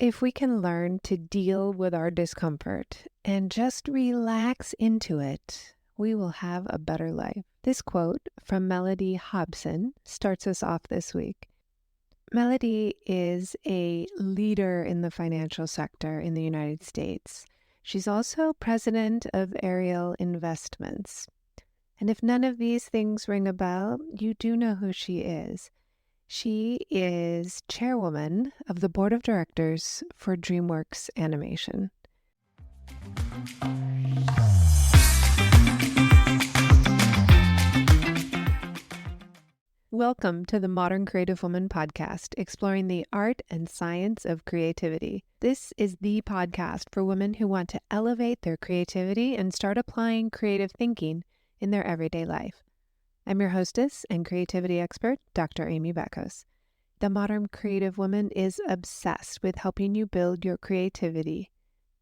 If we can learn to deal with our discomfort and just relax into it, we will have a better life. This quote from Mellody Hobson starts us off this week. Mellody is a leader in the financial sector in the United States. She's also president of Ariel Investments. And if none of these things ring a bell, you do know who she is. She is chairwoman of the board of directors for DreamWorks Animation. Welcome to the Modern Creative Woman podcast, exploring the art and science of creativity. This is the podcast for women who want to elevate their creativity and start applying creative thinking in their everyday life. I'm your hostess and creativity expert, Dr. Amy Beckos. The Modern Creative Woman is obsessed with helping you build your creativity.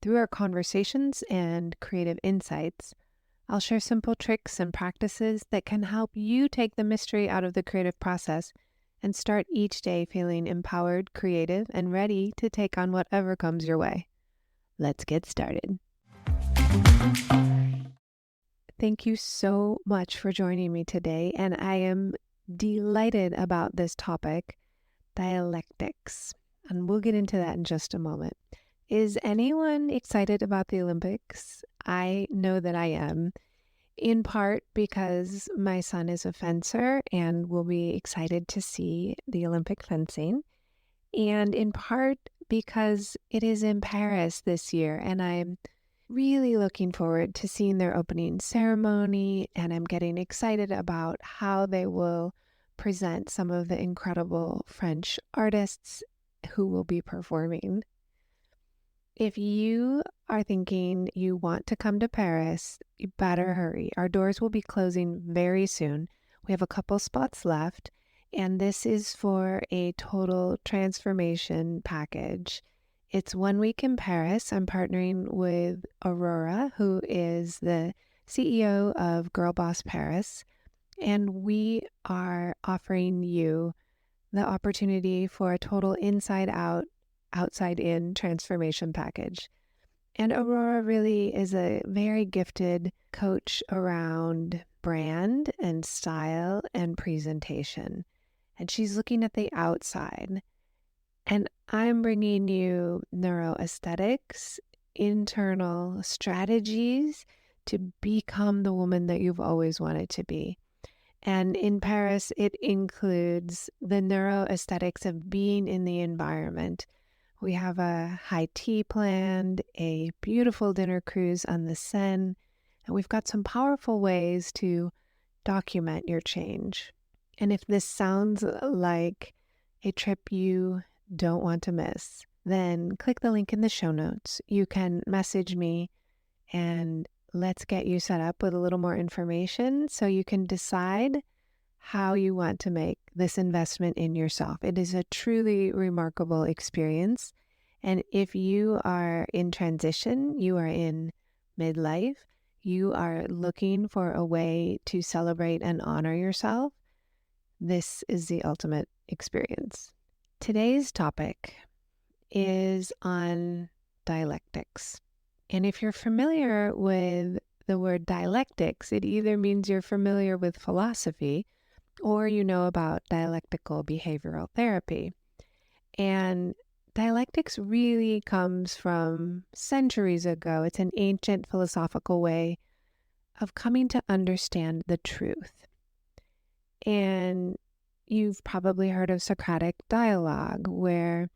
Through our conversations and creative insights, I'll share simple tricks and practices that can help you take the mystery out of the creative process and start each day feeling empowered, creative, and ready to take on whatever comes your way. Let's get started. Thank you so much for joining me today, and I am delighted about this topic, dialectics, and we'll get into that in just a moment. Is anyone excited about the Olympics? I know that I am, in part because my son is a fencer and will be excited to see the Olympic fencing, and in part because it is in Paris this year, and I'm really looking forward to seeing their opening ceremony, and I'm getting excited about how they will present some of the incredible French artists who will be performing. If you are thinking you want to come to Paris, you better hurry. Our doors will be closing very soon. We have a couple spots left, and this is for a total transformation package. It's 1 week in Paris. I'm partnering with Aurora, who is the CEO of Girl Boss Paris, and we are offering you the opportunity for a total inside-out, outside-in transformation package. And Aurora really is a very gifted coach around brand and style and presentation. And she's looking at the outside. And I'm bringing you neuroaesthetics, internal strategies to become the woman that you've always wanted to be. And in Paris, it includes the neuroaesthetics of being in the environment. We have a high tea planned, a beautiful dinner cruise on the Seine, and we've got some powerful ways to document your change. And if this sounds like a trip you don't want to miss, then click the link in the show notes. You can message me and let's get you set up with a little more information so you can decide how you want to make this investment in yourself. It is a truly remarkable experience. And if you are in transition, you are in midlife, you are looking for a way to celebrate and honor yourself, this is the ultimate experience. Today's topic is on dialectics. And if you're familiar with the word dialectics, it either means you're familiar with philosophy or you know about dialectical behavioral therapy. And dialectics really comes from centuries ago. It's an ancient philosophical way of coming to understand the truth. And you've probably heard of Socratic dialogue, where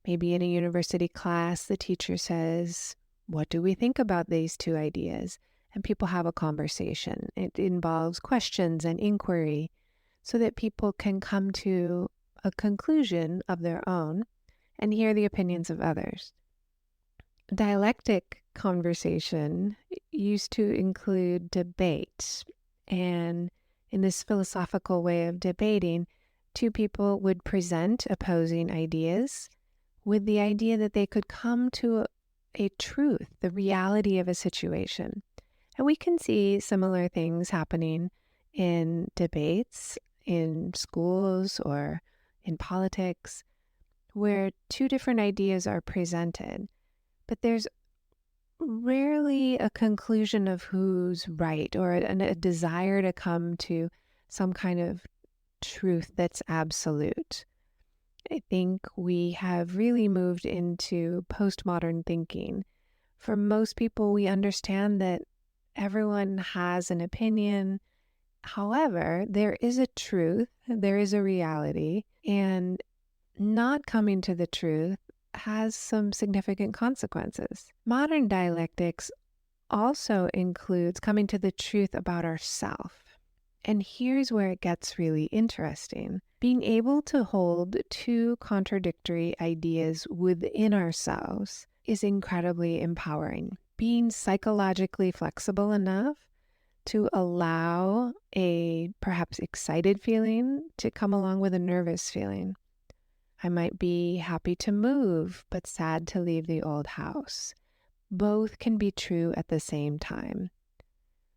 maybe in a university class, the teacher says, "What do we think about these two ideas?" And people have a conversation. It involves questions and inquiry so that people can come to a conclusion of their own and hear the opinions of others. Dialectic conversation used to include debate, and in this philosophical way of debating, two people would present opposing ideas with the idea that they could come to a truth, the reality of a situation. And we can see similar things happening in debates, in schools, or in politics, where two different ideas are presented, but there's rarely a conclusion of who's right or a desire to come to some kind of truth that's absolute. I think we have really moved into postmodern thinking. For most people, we understand that everyone has an opinion. However, there is a truth, there is a reality, and not coming to the truth has some significant consequences. Modern dialectics also includes coming to the truth about ourselves. And here's where it gets really interesting. Being able to hold two contradictory ideas within ourselves is incredibly empowering. Being psychologically flexible enough to allow a perhaps excited feeling to come along with a nervous feeling. I might be happy to move, but sad to leave the old house. Both can be true at the same time.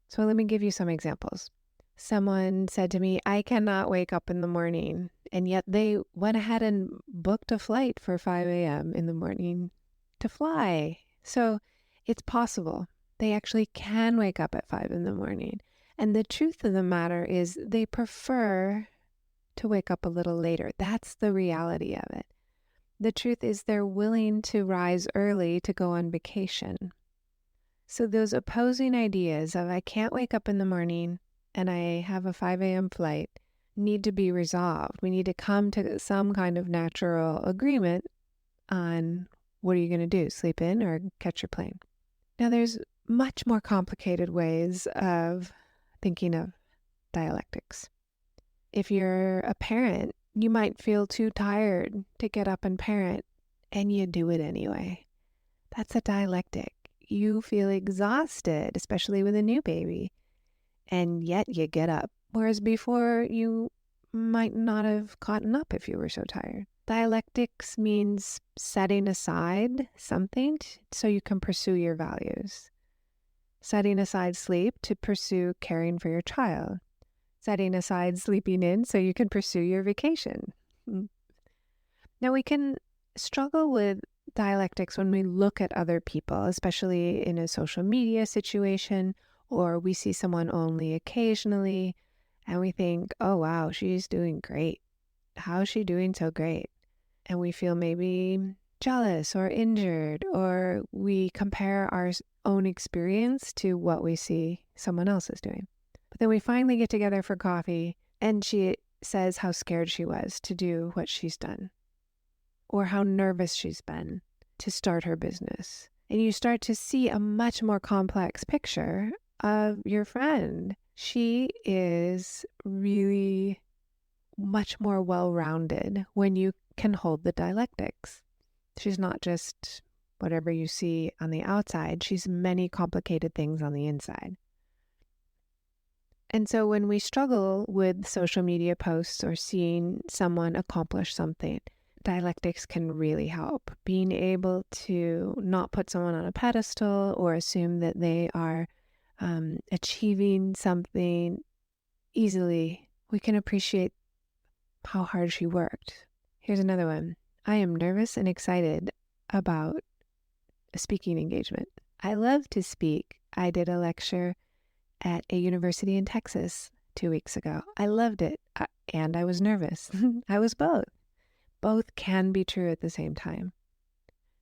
So let me give you some examples. Someone said to me, I cannot wake up in the morning, and yet they went ahead and booked a flight for 5 a.m. in the morning to fly. So it's possible. They actually can wake up at 5 in the morning. And the truth of the matter is they prefer to wake up a little later. That's the reality of it. The truth is they're willing to rise early to go on vacation. So those opposing ideas of I can't wake up in the morning and I have a 5 a.m. flight need to be resolved. We need to come to some kind of natural agreement on what are you going to do, sleep in or catch your plane. Now there's much more complicated ways of thinking of dialectics. If you're a parent, you might feel too tired to get up and parent, and you do it anyway. That's a dialectic. You feel exhausted, especially with a new baby, and yet you get up. Whereas before, you might not have gotten up if you were so tired. Dialectics means setting aside something so you can pursue your values. Setting aside sleep to pursue caring for your child. Setting aside sleeping in so you can pursue your vacation. Now, we can struggle with dialectics when we look at other people, especially in a social media situation, or we see someone only occasionally, and we think, oh, wow, she's doing great. How's she doing so great? And we feel maybe jealous or injured, or we compare our own experience to what we see someone else is doing. But then we finally get together for coffee and she says how scared she was to do what she's done or how nervous she's been to start her business. And you start to see a much more complex picture of your friend. She is really much more well-rounded when you can hold the dialectics. She's not just whatever you see on the outside. She's many complicated things on the inside. And so when we struggle with social media posts or seeing someone accomplish something, dialectics can really help. Being able to not put someone on a pedestal or assume that they are achieving something easily. We can appreciate how hard she worked. Here's another one. I am nervous and excited about a speaking engagement. I love to speak. I did a lecture at a university in Texas 2 weeks ago. I loved it, and I was nervous. I was both. Both can be true at the same time.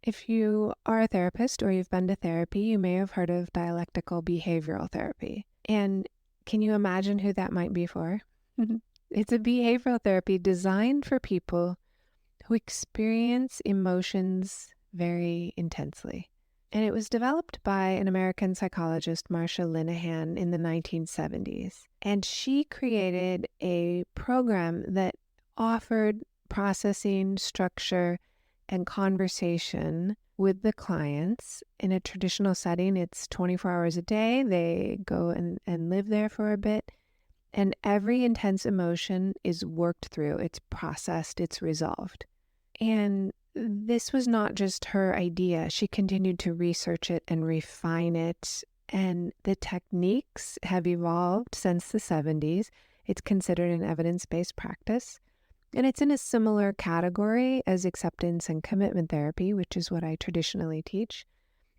If you are a therapist or you've been to therapy, you may have heard of dialectical behavioral therapy. And can you imagine who that might be for? It's a behavioral therapy designed for people who experience emotions very intensely. And it was developed by an American psychologist, Marsha Linehan, in the 1970s. And she created a program that offered processing, structure, and conversation with the clients. In a traditional setting, it's 24 hours a day. They go and live there for a bit. And every intense emotion is worked through. It's processed. It's resolved. And this was not just her idea. She continued to research it and refine it. And the techniques have evolved since the 70s. It's considered an evidence-based practice. And it's in a similar category as acceptance and commitment therapy, which is what I traditionally teach.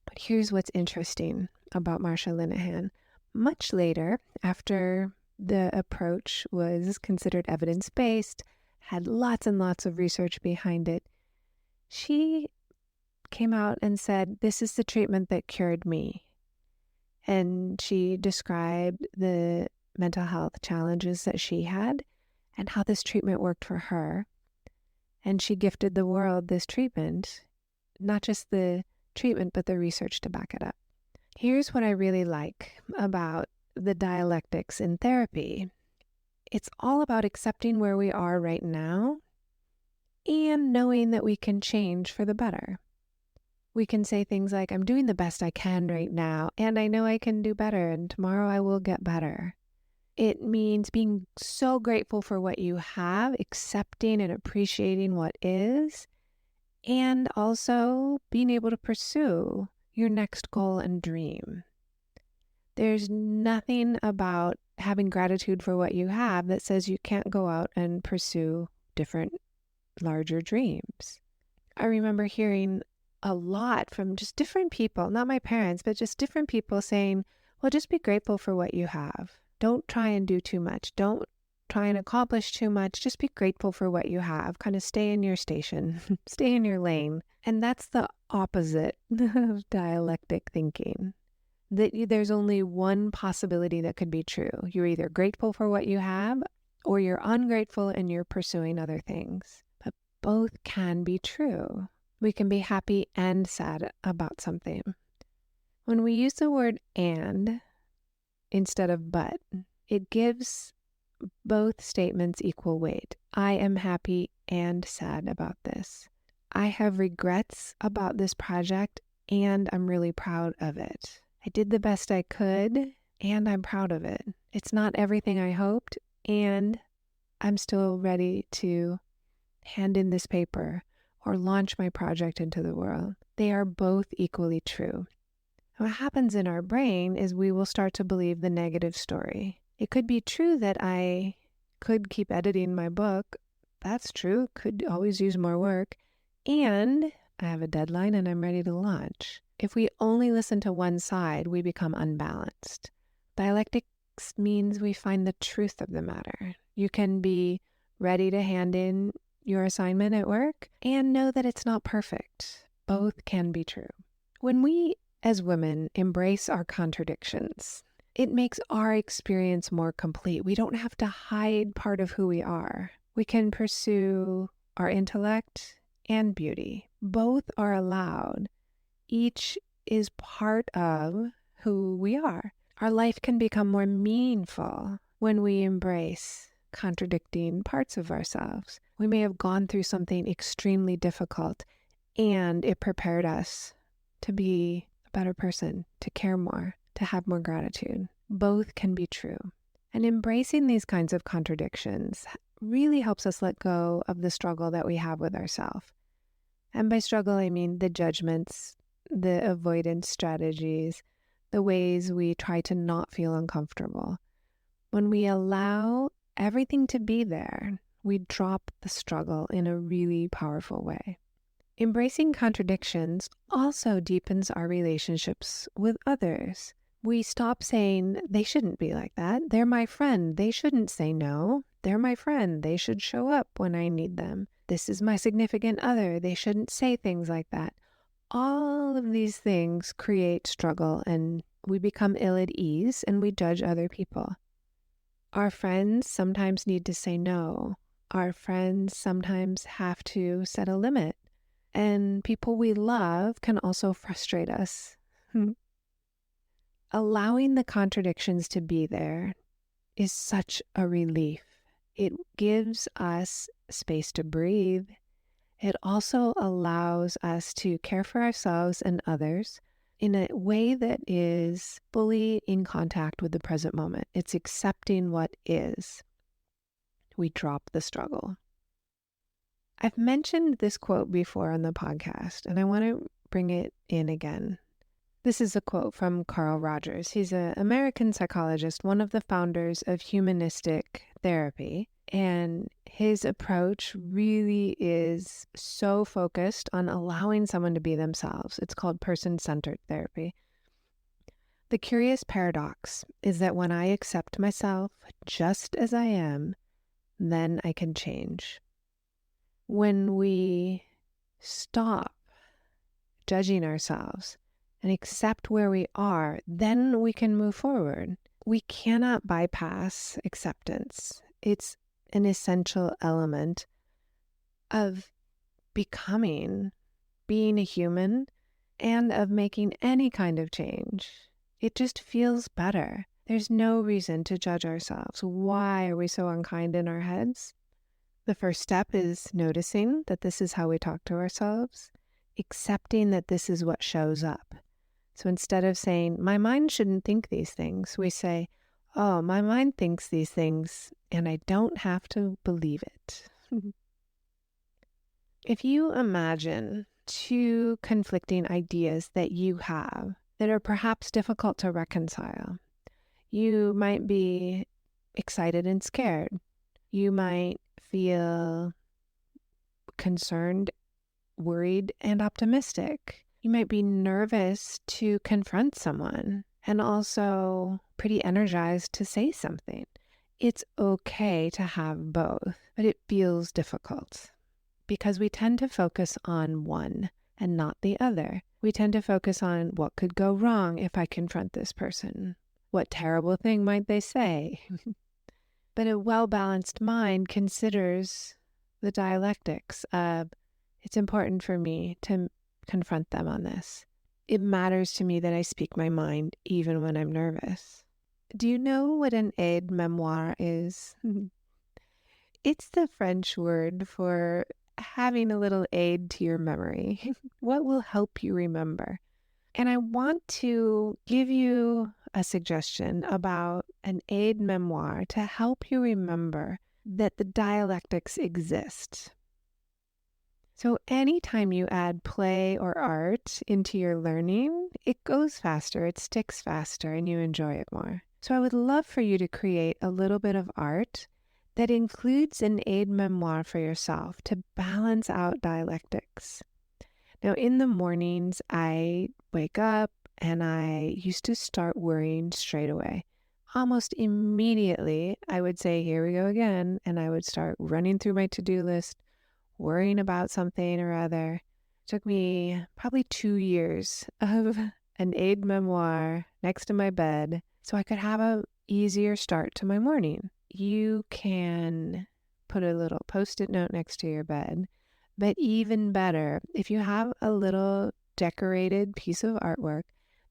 But here's what's interesting about Marsha Linehan. Much later, after the approach was considered evidence-based, had lots and lots of research behind it, she came out and said, "This is the treatment that cured me." And she described the mental health challenges that she had and how this treatment worked for her. And she gifted the world this treatment, not just the treatment, but the research to back it up. Here's what I really like about the dialectics in therapy. It's all about accepting where we are right now and knowing that we can change for the better. We can say things like, I'm doing the best I can right now, and I know I can do better, and tomorrow I will get better. It means being so grateful for what you have, accepting and appreciating what is, and also being able to pursue your next goal and dream. There's nothing about having gratitude for what you have that says you can't go out and pursue different, larger dreams. I remember hearing a lot from just different people, not my parents, but just different people saying, well, just be grateful for what you have. Don't try and do too much. Don't try and accomplish too much. Just be grateful for what you have. Kind of stay in your station, stay in your lane. And that's the opposite of dialectic thinking. That there's only one possibility that could be true. You're either grateful for what you have or you're ungrateful and you're pursuing other things. But both can be true. We can be happy and sad about something. When we use the word and instead of but, it gives both statements equal weight. I am happy and sad about this. I have regrets about this project and I'm really proud of it. I did the best I could and I'm proud of it. It's not everything I hoped and I'm still ready to hand in this paper or launch my project into the world. They are both equally true. What happens in our brain is we will start to believe the negative story. It could be true that I could keep editing my book. That's true. Could always use more work. And I have a deadline and I'm ready to launch. If we only listen to one side, we become unbalanced. Dialectics means we find the truth of the matter. You can be ready to hand in your assignment at work and know that it's not perfect. Both can be true. When we as women embrace our contradictions, it makes our experience more complete. We don't have to hide part of who we are. We can pursue our intellect and beauty. Both are allowed. Each is part of who we are. Our life can become more meaningful when we embrace contradicting parts of ourselves. We may have gone through something extremely difficult and it prepared us to be a better person, to care more, to have more gratitude. Both can be true. And embracing these kinds of contradictions really helps us let go of the struggle that we have with ourselves. And by struggle, I mean the judgments, the avoidance strategies, the ways we try to not feel uncomfortable. When we allow everything to be there, we drop the struggle in a really powerful way. Embracing contradictions also deepens our relationships with others. We stop saying, they shouldn't be like that. They're my friend. They shouldn't say no. They're my friend. They should show up when I need them. This is my significant other. They shouldn't say things like that. All of these things create struggle and we become ill at ease and we judge other people. Our friends sometimes need to say no. Our friends sometimes have to set a limit. And people we love can also frustrate us. Allowing the contradictions to be there is such a relief. It gives us space to breathe. It also allows us to care for ourselves and others in a way that is fully in contact with the present moment. It's accepting what is. We drop the struggle. I've mentioned this quote before on the podcast, and I want to bring it in again. This is a quote from Carl Rogers. He's an American psychologist, one of the founders of humanistic therapy, and his approach really is so focused on allowing someone to be themselves. It's called person-centered therapy. The curious paradox is that when I accept myself just as I am, then I can change. When we stop judging ourselves and accept where we are, then we can move forward. We cannot bypass acceptance. It's an essential element of becoming, being a human, and of making any kind of change. It just feels better. There's no reason to judge ourselves. Why are we so unkind in our heads? The first step is noticing that this is how we talk to ourselves, accepting that this is what shows up. So instead of saying, my mind shouldn't think these things, we say, oh, my mind thinks these things and I don't have to believe it. If you imagine two conflicting ideas that you have that are perhaps difficult to reconcile, you might be excited and scared. You might feel concerned, worried, and optimistic. You might be nervous to confront someone and also pretty energized to say something. It's okay to have both, but it feels difficult because we tend to focus on one and not the other. We tend to focus on what could go wrong if I confront this person. What terrible thing might they say? But a well-balanced mind considers the dialectics of, it's important for me to confront them on this. It matters to me that I speak my mind even when I'm nervous. Do you know what an aide memoire is? It's the French word for having a little aid to your memory. What will help you remember? And I want to give you a suggestion about an aide memoire to help you remember that the dialectics exist. So anytime you add play or art into your learning, it goes faster, it sticks faster, and you enjoy it more. So I would love for you to create a little bit of art that includes an aide memoire for yourself to balance out dialectics. Now, in the mornings, I wake up and I used to start worrying straight away. Almost immediately, I would say, here we go again, and I would start running through my to-do list, worrying about something or other. It took me probably 2 years of an aide memoire next to my bed so I could have an easier start to my morning. You can put a little Post-it note next to your bed, but even better, if you have a little decorated piece of artwork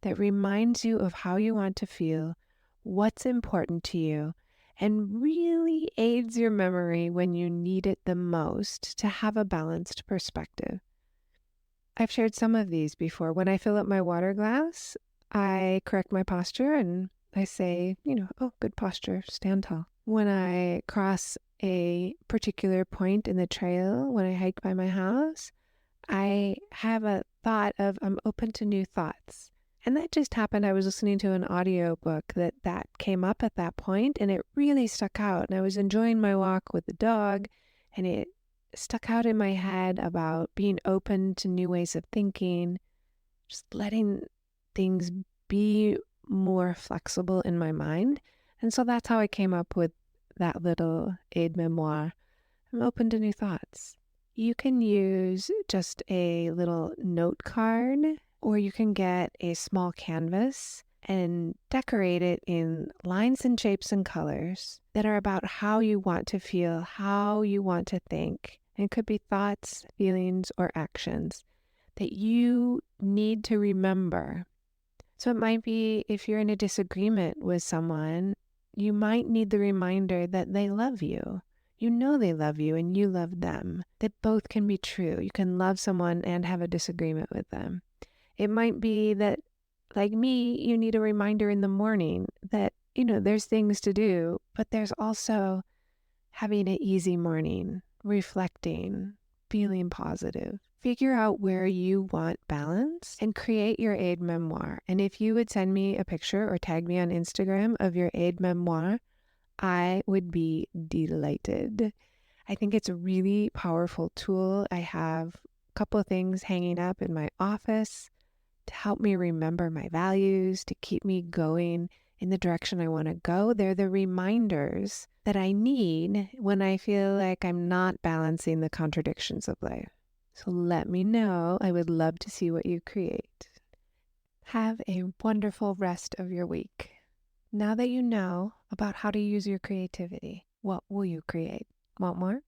that reminds you of how you want to feel, what's important to you, and really aids your memory when you need it the most to have a balanced perspective. I've shared some of these before. When I fill up my water glass, I correct my posture and I say, oh, good posture, stand tall. When I cross a particular point in the trail, when I hike by my house, I have a thought of I'm open to new thoughts. And that just happened. I was listening to an audiobook that came up at that point, and it really stuck out. And I was enjoying my walk with the dog, and it stuck out in my head about being open to new ways of thinking, just letting things be more flexible in my mind. And so that's how I came up with that little aide memoire. I'm open to new thoughts. You can use just a little note card, or you can get a small canvas and decorate it in lines and shapes and colors that are about how you want to feel, how you want to think. And it could be thoughts, feelings, or actions that you need to remember. So it might be if you're in a disagreement with someone, you might need the reminder that they love you. You know they love you and you love them. That both can be true. You can love someone and have a disagreement with them. It might be that, like me, you need a reminder in the morning that, there's things to do, but there's also having an easy morning, reflecting, feeling positive. Figure out where you want balance and create your aide memoire. And if you would send me a picture or tag me on Instagram of your aide memoire, I would be delighted. I think it's a really powerful tool. I have a couple of things hanging up in my office to help me remember my values, to keep me going in the direction I want to go. They're the reminders that I need when I feel like I'm not balancing the contradictions of life. So let me know. I would love to see what you create. Have a wonderful rest of your week. Now that you know about how to use your creativity, what will you create? Want more?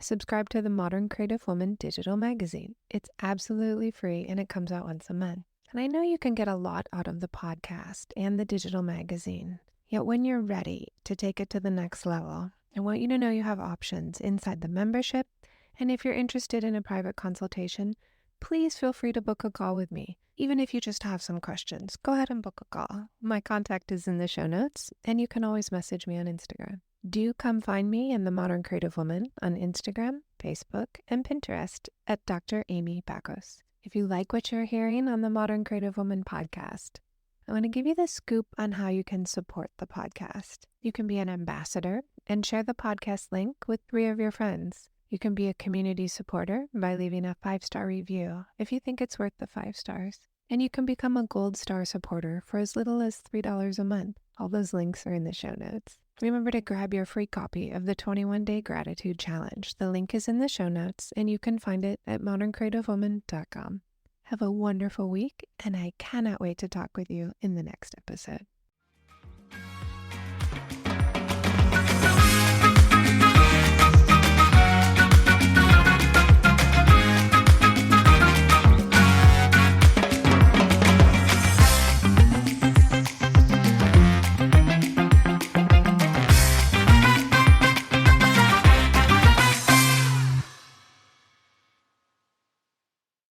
Subscribe to the Modern Creative Woman digital magazine. It's absolutely free and it comes out once a month. And I know you can get a lot out of the podcast and the digital magazine. Yet when you're ready to take it to the next level, I want you to know you have options inside the membership. And if you're interested in a private consultation, please feel free to book a call with me. Even if you just have some questions, go ahead and book a call. My contact is in the show notes, and you can always message me on Instagram. Do come find me and the Modern Creative Woman on Instagram, Facebook, and Pinterest at Dr. Amy Bacos. If you like what you're hearing on the Modern Creative Woman podcast, I want to give you the scoop on how you can support the podcast. You can be an ambassador and share the podcast link with 3 of your friends. You can be a community supporter by leaving a 5-star review if you think it's worth the 5 stars. And you can become a gold star supporter for as little as $3 a month. All those links are in the show notes. Remember to grab your free copy of the 21-Day Gratitude Challenge. The link is in the show notes, and you can find it at moderncreativewoman.com. Have a wonderful week, and I cannot wait to talk with you in the next episode.